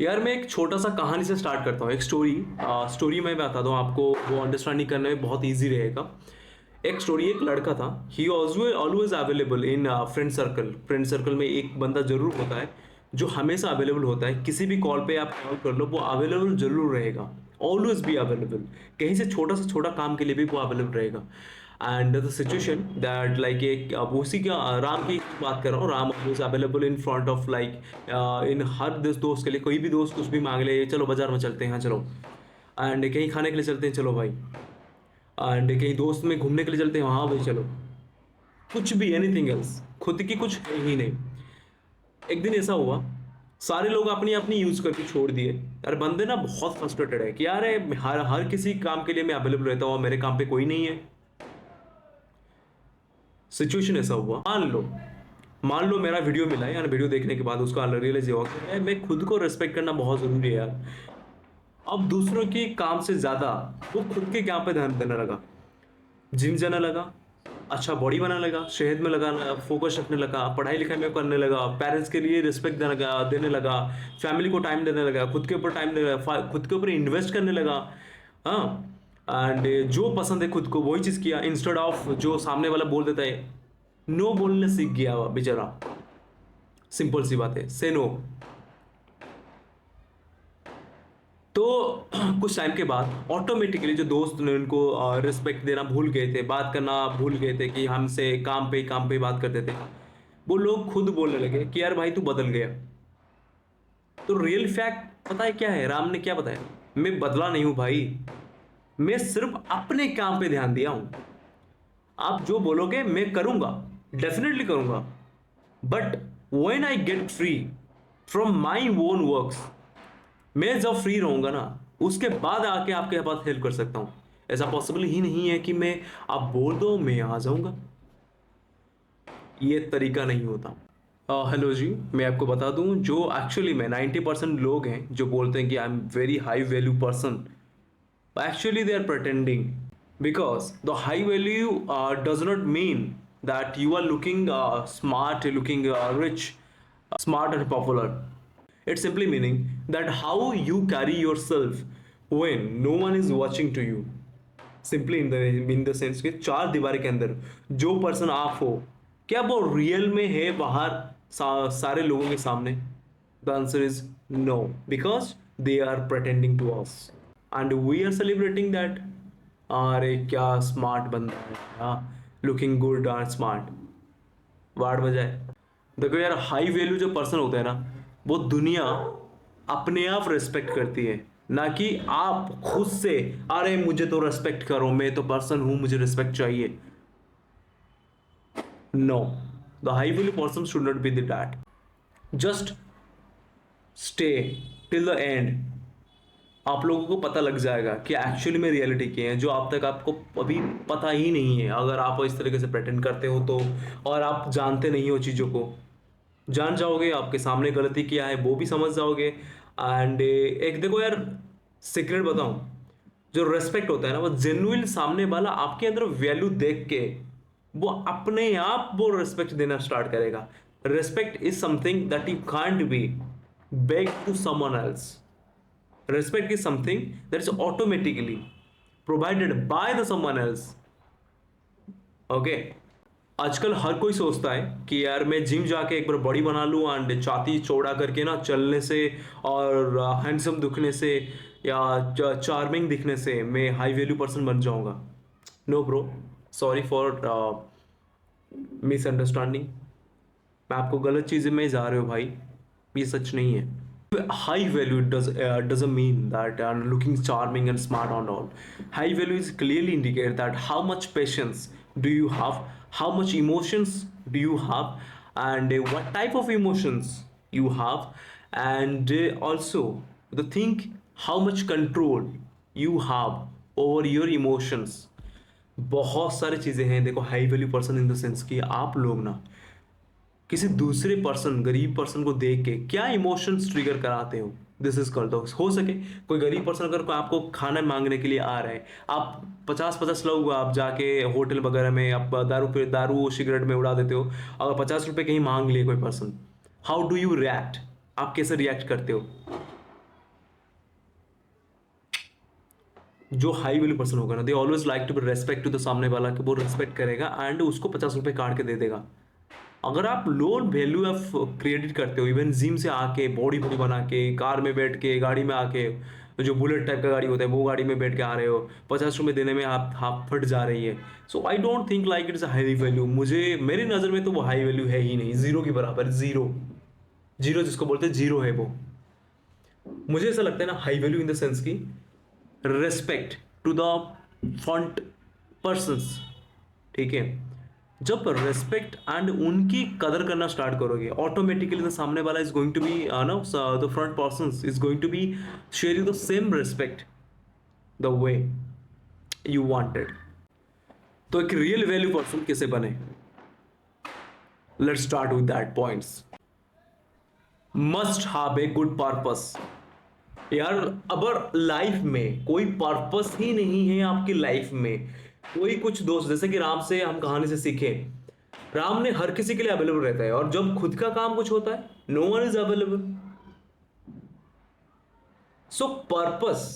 यार मैं एक छोटा सा कहानी से स्टार्ट करता हूँ। एक स्टोरी मैं बताता हूँ आपको, वो अंडरस्टैंडिंग करने में बहुत इजी रहेगा। एक स्टोरी, एक लड़का था। ही always available in friend circle में एक बंदा जरूर होता है जो हमेशा अवेलेबल होता है। किसी भी कॉल पे आप कॉल कर लो, वो अवेलेबल जरूर रहेगा। Always be available. कहीं से छोटा काम के लिए भी वो अवेलेबल रहेगा। And the situation that like एक अब उसी का राम की बात कर रहा हूँ। Ram was available in front of like in हर दोस्त के लिए। कोई भी दोस्त कुछ भी मांग ले, चलो बाजार में चलते हैं, हाँ चलो। एंड कहीं खाने के लिए चलते हैं, चलो भाई। एंड कहीं दोस्त में घूमने के लिए चलते हैं, हाँ भाई चलो। कुछ भी एनीथिंग एल्स, खुद की कुछ है ही नहीं। एक दिन ऐसा हुआ, सारे लोग अपनी अपनी यूज करके छोड़ दिए। यार बंदे ना बहुत फ्रस्ट्रेटेड है कि यार हर हर किसी काम के लिए मैं अवेलेबल रहता हूँ, मेरे काम पे कोई नहीं है। सिचुएशन ऐसा हुआ, मान लो मेरा वीडियो मिला है, यार वीडियो देखने के बाद उसका रियलाइज हुआ कि मैं खुद को रेस्पेक्ट करना बहुत जरूरी है यार। अब दूसरों के काम से ज्यादा वो खुद के काम पे ध्यान देने लगा। जिम जाने लगा, अच्छा बॉडी बनाने लगा, सेहत में लगा फोकस रखने लगा, पढ़ाई लिखाई में करने लगा, पेरेंट्स के लिए रिस्पेक्ट देने लगा, फैमिली को टाइम देने लगा, खुद के ऊपर टाइम देने लगा, खुद के ऊपर इन्वेस्ट करने लगा। हाँ। एंड जो पसंद है खुद को वही चीज किया, इंस्टेड ऑफ जो सामने वाला बोल देता है। नो बोलने सीख गया बेचारा। सिंपल सी बात है, से नो। तो कुछ टाइम के बाद ऑटोमेटिकली जो दोस्त ने उनको रिस्पेक्ट देना भूल गए थे, बात करना भूल गए थे कि हमसे काम पे बात करते थे, वो लोग खुद बोलने लगे कि यार भाई तू बदल गया। तो रियल फैक्ट पता है क्या है? राम ने क्या बताया? मैं बदला नहीं हूं भाई, मैं सिर्फ अपने काम पे ध्यान दिया हूं। आप जो बोलोगे मैं करूंगा, डेफिनेटली करूंगा। But when I get free from my own works, मैं जब फ्री रहूंगा ना, उसके बाद आके आपके पास हेल्प कर सकता हूं। ऐसा पॉसिबल ही नहीं है कि मैं, आप बोल दो मैं आ जाऊंगा। ये तरीका नहीं होता। हेलो जी, मैं आपको बता दूं, जो एक्चुअली में 90% लोग हैं जो बोलते हैं कि I am very high value person, actually they are pretending. Because the high value does not mean that you are looking smart, looking rich, smart and popular. It's simply meaning that how you carry yourself when no one is watching to you. Simply in the sense कि चार दीवार के अंदर जो person आप हो, क्या वो रियल में है बाहर सारे लोगों के सामने? The answer is no, because they are pretending to us and we are celebrating that. अरे क्या स्मार्ट बंदा है, हाँ, लुकिंग गुड एंड स्मार्ट, वार्ड बजाए। देखो यार, हाई वैल्यू जो पर्सन होता है ना, वो दुनिया अपने आप रेस्पेक्ट करती है, ना कि आप खुद से अरे मुझे तो रेस्पेक्ट करो, मैं तो पर्सन हूं, मुझे रेस्पेक्ट चाहिए। No, the high value person should not be that. Just stay till the end. आप लोगों को पता लग जाएगा कि एक्चुअली में रियलिटी क्या है, जो आप तक आपको अभी पता ही नहीं है। अगर आप इस तरीके से प्रेटेंड करते हो तो, और आप जानते नहीं हो चीज़ों को, जान जाओगे आपके सामने गलती क्या है वो भी समझ जाओगे। एंड एक देखो यार, सीक्रेट बताऊं, जो रेस्पेक्ट होता है ना, वो जेन्युइन सामने वाला आपके अंदर वैल्यू देख के वो अपने आप वो रेस्पेक्ट देना स्टार्ट करेगा। Respect is something that you can't be beg to someone else. Respect is something that is automatically provided by the someone else. Okay. आजकल हर कोई सोचता है कि यार मैं जिम जाके एक बार बॉडी बना लूं एंड छाती चौड़ा करके ना चलने से और हैंडसम दिखने से या चार्मिंग दिखने से मैं हाई वैल्यू पर्सन बन जाऊंगा। No bro, sorry for misunderstanding. मैं आपको गलत चीज़ें में जा रहे हो भाई, ये सच नहीं है। High value doesn't mean that looking charming and smart and all. High value is clearly indicate that how much patience do you have, how much emotions do you have, and what type of emotions you have, and also the think how much control you have over your emotions. बहुत सारी चीज़ें हैं। देखो, high value person in the sense कि आप लोग ना किसी दूसरे पर्सन, गरीब पर्सन को देख के क्या इमोशंस ट्रिगर कराते हो, दिस इज कॉल्ड। हो सके कोई गरीब पर्सन अगर कोई आपको खाना मांगने के लिए आ रहा है, आप 50-50 लोग आप जाके होटल वगैरह में आप दारू सिगरेट में उड़ा देते हो, अगर 50 रुपए कहीं मांग लिए कोई person, how do you react? आप कैसे रिएक्ट करते हो? जो हाई वैल्यू पर्सन होगा ना, they always like to be respect to the सामने वाला, कि वो रेस्पेक्ट करेगा एंड उसको 50 रुपये काट के दे देगा। अगर आप लो वैल्यू ऑफ क्रिएट करते हो, इवन जिम से आके बॉडी बॉडी बना के, कार में बैठ के, गाड़ी में आके, जो बुलेट टाइप का गाड़ी होता है वो गाड़ी में बैठ के आ रहे हो, 50 रुपये देने में आप हाफ फट जा रही है। So I don't think like it's a high value. मुझे, मेरी नज़र में तो वो हाई वैल्यू है ही नहीं, जीरो के बराबर, जीरो। जीरो जिसको बोलते हैं, जीरो है वो। मुझे ऐसा लगता है ना, high value in the sense की respect to the front persons, ठीक है। जब रेस्पेक्ट एंड उनकी कदर करना स्टार्ट करोगे, ऑटोमेटिकली द सामने वाला is going to be no, the front persons is going to be share you the same respect the way you wanted. तो एक रियल वैल्यू पर्सन कैसे बने, let's start with that points. Must have a good purpose. यार अगर life में कोई purpose ही नहीं है आपकी लाइफ में, कोई कुछ दोस्त, जैसे कि राम से हम कहानी से सीखे, राम ने हर किसी के लिए अवेलेबल रहता है, और जब खुद का काम कुछ होता है, no one is available. So purpose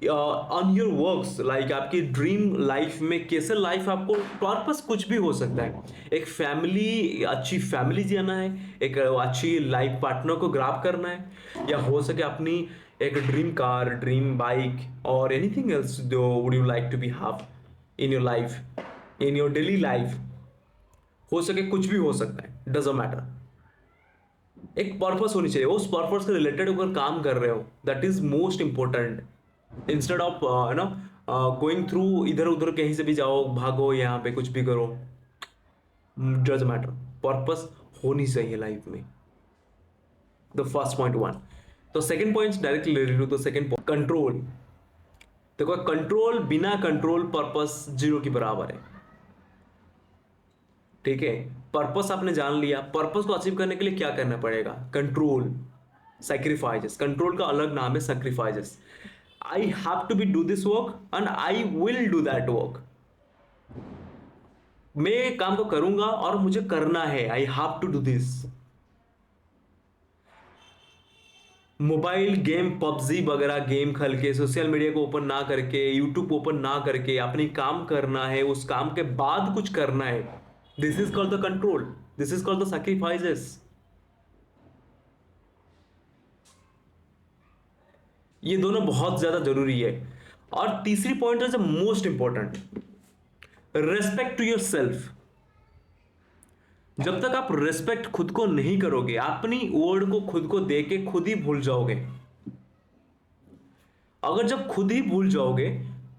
on your works, like आपकी ड्रीम लाइफ में कैसे लाइफ आपको, पर्पस कुछ भी हो सकता है। एक फैमिली, अच्छी फैमिली जीना है, एक अच्छी लाइफ पार्टनर को ग्रैब करना है, या हो सके अपनी एक ड्रीम कार, ड्रीम बाइक, और एनीथिंग एल्स जो would you like to be have in your life, in your daily life. हो सके कुछ भी हो सकता है, डजंट मैटर। एक पर्पस होनी चाहिए, उस पर्पस से रिलेटेड अगर काम कर रहे हो, that is most important. Instead of no going through, इधर उधर कहीं से भी जाओ, भागो, यहाँ पे कुछ भी करो, डजंट मैटर। पर्पस होनी चाहिए लाइफ में, द फर्स्ट पॉइंट वन। तो second point directly related to the second point, control. देखो, कंट्रोल, बिना कंट्रोल पर्पस जीरो के बराबर है, ठीक है। पर्पस आपने जान लिया, पर्पस को अचीव करने के लिए क्या करना पड़ेगा, कंट्रोल, सैक्रिफाइसेस। कंट्रोल का अलग नाम है sacrifices. I have to be do this work and I will do that work. मैं काम को करूंगा और मुझे करना है, I have to do this. Mobile game, PUBG वगैरह गेम खेल के, सोशल मीडिया को ओपन ना करके, यूट्यूब ओपन ना करके, अपनी काम करना है, उस काम के बाद कुछ करना है, this is called the control, this is called the sacrifices. ये दोनों बहुत ज्यादा जरूरी है। और तीसरी पॉइंट है most important, respect to yourself. जब तक आप रेस्पेक्ट खुद को नहीं करोगे, अपनी वर्ड को खुद को दे के खुद ही भूल जाओगे। अगर जब खुद ही भूल जाओगे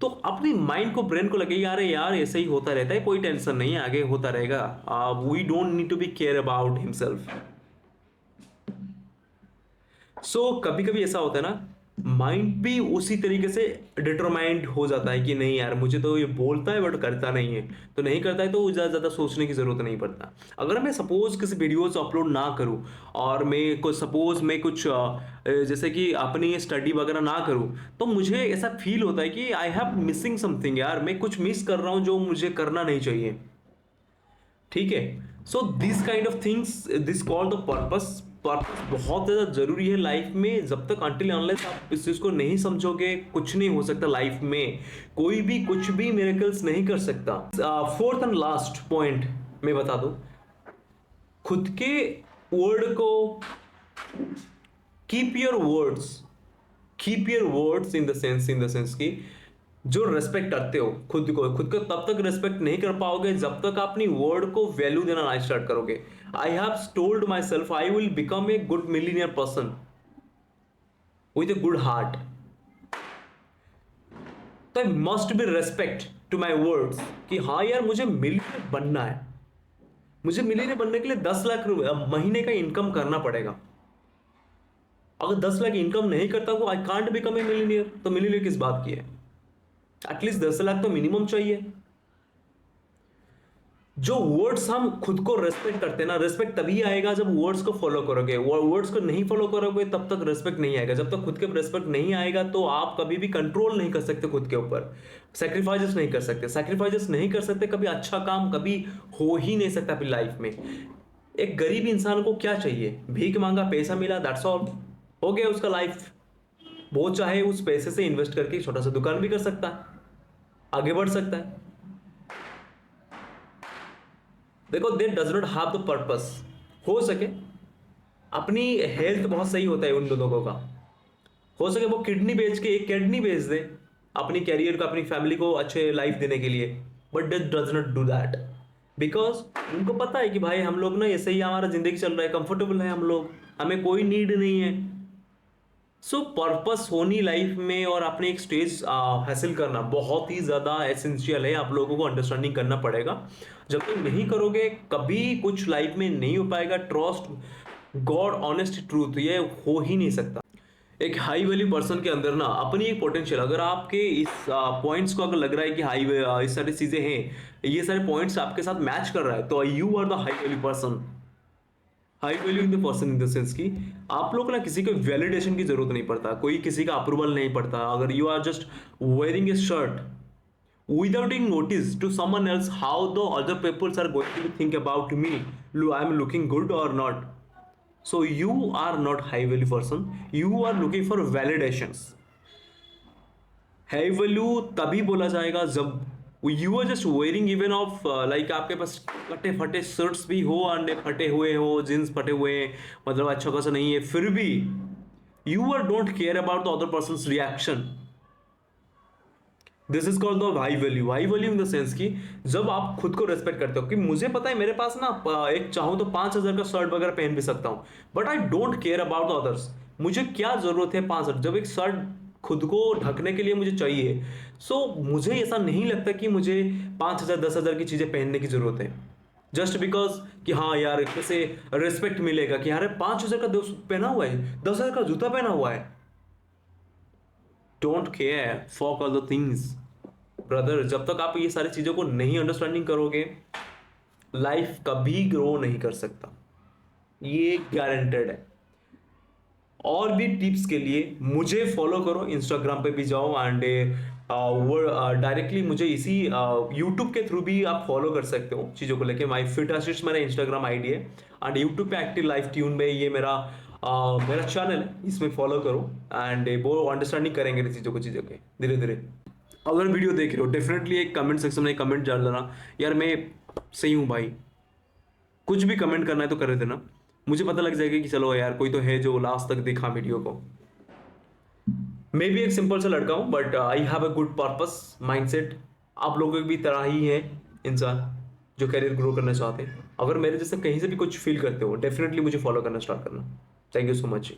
तो अपनी माइंड को, ब्रेन को लगेगा यार यार ऐसे ही होता रहता है, कोई टेंशन नहीं है, आगे होता रहेगा, we don't need to be care about himself. So कभी कभी ऐसा होता है ना, माइंड भी उसी तरीके से डिटरमाइंड हो जाता है कि नहीं यार, मुझे तो ये बोलता है बट करता नहीं है, तो नहीं करता है तो ज़्यादा सोचने की ज़रूरत नहीं पड़ता। अगर मैं सपोज किसी वीडियोस अपलोड ना करूं, और मैं कुछ सपोज मैं कुछ जैसे कि अपनी स्टडी वगैरह ना करूं, तो मुझे ऐसा फील होता है कि आई हैव मिसिंग समथिंग, यार मैं कुछ मिस कर रहा हूं जो मुझे करना नहीं चाहिए, ठीक है। So this kind of things, this called the purpose. Purpose बहुत ज़्यादा जरूरी है लाइफ में। जब तक अनटिल अनलेस आप इस चीज़ को नहीं समझोगे, कुछ नहीं हो सकता लाइफ में, कोई भी कुछ भी मिरेकल्स नहीं कर सकता। फोर्थ एंड लास्ट पॉइंट मैं बता दूं, खुद के वर्ड को, keep your words, keep your words in the sense की जो रेस्पेक्ट करते हो खुद को तब तक रेस्पेक्ट नहीं कर पाओगे जब तक अपनी वर्ड को वैल्यू देना नहीं स्टार्ट करोगे। I have told myself I will become a good millionaire person with a good heart, तो I must be respect to my words कि हाँ यार मुझे मिलीनियर बनना है। मुझे मिलीनियर बनने के लिए 10 लाख महीने का इनकम करना पड़ेगा। अगर 10 लाख इनकम नहीं करता हूं, I can't become a millionaire, तो मिलीनियर किस बात की है? एटलीस्ट 10 लाख तो मिनिमम चाहिए। जो वर्ड्स हम खुद को रेस्पेक्ट करते हैं ना, रेस्पेक्ट तभी आएगा जब वर्ड्स को फॉलो करोगे। वर्ड्स को नहीं फॉलो करोगे तब तक रेस्पेक्ट नहीं आएगा। जब तक खुद के रेस्पेक्ट नहीं आएगा तो आप कभी भी कंट्रोल नहीं कर सकते खुद के ऊपर, सैक्रिफाइसेस नहीं कर सकते। सैक्रिफाइसेस नहीं कर सकते, कभी अच्छा काम कभी हो ही नहीं सकता अपनी लाइफ में। एक गरीब इंसान को क्या चाहिए? भीख मांगा, पैसा मिला, दैट्स ऑल, हो गया उसका लाइफ। वो चाहे उस पैसे से इन्वेस्ट करके छोटा सा दुकान भी कर सकता है, आगे बढ़ सकता है। देखो, दे does not have the purpose. हो सके अपनी हेल्थ बहुत सही होता है उन दोनों लोगों का, हो सके वो किडनी बेच के एक किडनी बेच दे अपनी कैरियर को, अपनी फैमिली को अच्छे लाइफ देने के लिए, but they does not do that because उनको पता है कि भाई हम लोग ना ऐसे ही हमारा जिंदगी चल रहा है, कंफर्टेबल है हम लोग, हमें कोई नीड नहीं है। सो पर्पस होनी लाइफ में और अपने एक स्टेज हासिल करना बहुत ही ज़्यादा एसेंशियल है, आप लोगों को अंडरस्टैंडिंग करना पड़ेगा। जब तक नहीं करोगे कभी कुछ लाइफ में नहीं हो पाएगा। ट्रस्ट गॉड ऑनेस्ट ट्रूथ, ये हो ही नहीं सकता। एक हाई वैल्यू पर्सन के अंदर ना अपनी एक पोटेंशियल, अगर आपके इस पॉइंट्स को अगर लग रहा है कि हाई इस सारी चीज़ें हैं, ये सारे पॉइंट्स आपके साथ मैच कर रहा है, तो you are the high value person. High value in the person in the sense कि आप लोग ना किसी को वैलिडेशन की जरूरत नहीं पड़ता, कोई किसी का अप्रूवल नहीं पड़ता। अगर you are just wearing a shirt without taking notice to someone else how the other peoples are going to think about me, I am looking good or not. So you are not high value person, you are looking for validations. High value तभी बोला जाएगा जब you are just wearing even of like आपके पास कटे फटे shirts भी हो, अंडे फटे हुए हो, जींस फटे हुए हैं, मतलब अच्छा खासा नहीं है, फिर भी you are don't care about the other person reaction. This is called the high value. High value in the sense कि जब आप खुद को रेस्पेक्ट करते हो कि मुझे पता है मेरे पास ना एक चाहूँ तो 5,000 का शर्ट वगैरह पहन भी सकता हूँ, but I don't care about the others. मुझे क्या जरूरत है 5 शर्ट, जब एक शर्ट खुद को ढकने के लिए मुझे चाहिए, सो मुझे ऐसा नहीं लगता कि मुझे 5,000 10,000 की चीजें पहनने की जरूरत है जस्ट बिकॉज कि हाँ यार कैसे रेस्पेक्ट मिलेगा कि यार 5,000 का पहना हुआ है, 10,000 का जूता पहना हुआ है। Don't care for all the things brother. जब तक आप ये सारी चीजों को नहीं अंडरस्टैंडिंग करोगे, लाइफ कभी ग्रो नहीं कर सकता, ये गारंटेड है। और भी टिप्स के लिए मुझे फॉलो करो, इंस्टाग्राम पे भी जाओ एंड वो डायरेक्टली मुझे इसी यूट्यूब के थ्रू भी आप फॉलो कर सकते हो चीज़ों को लेके। माई फिट असिस्ट मेरा इंस्टाग्राम आईडी है एंड यूट्यूब पे एक्टिव लाइफ ट्यून में ये मेरा चैनल है, इसमें फॉलो करो एंड वो अंडरस्टैंडिंग करेंगे चीज़ों के धीरे धीरे। अगर वीडियो देख रहे हो डेफिनेटली एक कमेंट सेक्शन में कमेंट डाल देना, यार मैं सही हूँ भाई, कुछ भी कमेंट करना है तो कर देना, मुझे पता लग जाएगा कि चलो यार कोई तो है जो लास्ट तक देखा वीडियो को। मैं भी एक सिंपल सा लड़का हूँ but I have a good purpose mindset. आप लोगों की भी तरह ही है इंसान जो करियर ग्रो करना चाहते हैं। अगर मेरे जैसे कहीं से भी कुछ फील करते हो डेफिनेटली मुझे फॉलो करना स्टार्ट करना। Thank you so much.